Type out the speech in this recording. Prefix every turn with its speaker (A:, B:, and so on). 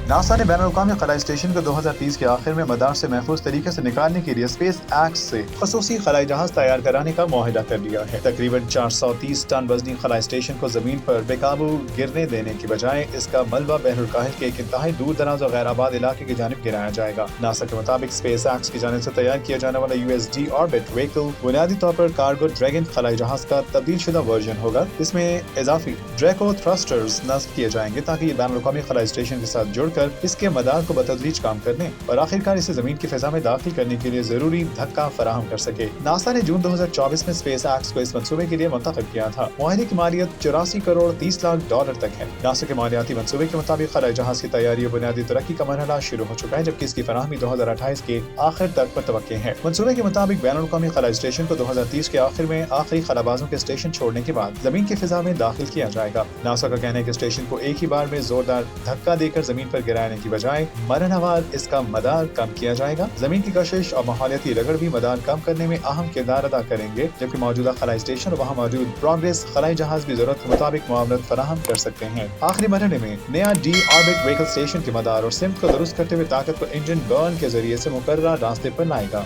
A: NASA نے بین الاقوامی خلائی اسٹیشن کو 2030 کے آخر میں مدار سے محفوظ طریقے سے نکالنے کے لیے اسپیس ایکس سے خصوصی خلائی جہاز تیار کرانے کا معاہدہ کر لیا ہے۔ تقریباً 430 ٹن وزنی خلائی اسٹیشن کو زمین پر بے قابو گرنے دینے کی بجائے اس کا ملبہ بحر الکاہل کے ایک انتہائی دور دراز اور غیر آباد علاقے کی جانب گرایا جائے گا۔ ناسا کے مطابق اسپیس ایکس کی جانب سے تیار کیا جانے والا USD آربٹ وہیکل بنیادی طور پر کارگو ڈریگن خلائی جہاز کا تبدیل شدہ ورژن ہوگا۔ اس میں اضافی ڈریکو تھرسٹرز نصب کیے جائیں گے تاکہ یہ بین الاقوامی خلائی اسٹیشن کے ساتھ جڑ کر اس کے مدار کو بتدریج کام کرنے اور آخرکار اسے زمین کی فضا میں داخل کرنے کے لیے ضروری دھکا فراہم کر سکے۔ ناسا نے جون 2024 میں اسپیس ایکس کو اس منصوبے کے لیے منتخب کیا تھا۔ معاہدے کی مالیت $84 کروڑ 30 لاکھ تک ہے۔ ناسا کے مالیاتی منصوبے کے مطابق خلائی جہاز کی تیاری اور بنیادی ترقی کا مرحلہ شروع ہو چکا ہے، جبکہ اس کی فراہمی 2028 کے آخر تک متوقع ہے۔ منصوبے کے مطابق بین الاقوامی خلائی اسٹیشن کو 2030 کے آخر میں آخری خلابازوں کے اسٹیشن چھوڑنے کے بعد زمین کی فضا میں داخل کیا جائے گا۔ ناسا کا کہنا ہے کہ اسٹیشن کو ایک ہی بار میں زوردار دھکا دے کر زمین پر گرانے کی بجائے مرحلہ وار اس کا مدار کم کیا جائے گا۔ زمین کی کشش اور ماحولیاتی رگڑ بھی مدار کم کرنے میں اہم کردار ادا کریں گے، جبکہ موجودہ خلائی اسٹیشن اور وہاں موجود پروگریس خلائی جہاز بھی ضرورت کے مطابق معاونت فراہم کر سکتے ہیں۔ آخری مرحلے میں نیا ڈی آربٹ وہیکل اسٹیشن کے مدار اور سمت کو درست کرتے ہوئے طاقت کو انجن برن کے ذریعے سے مقررہ راستے پر لائے گا۔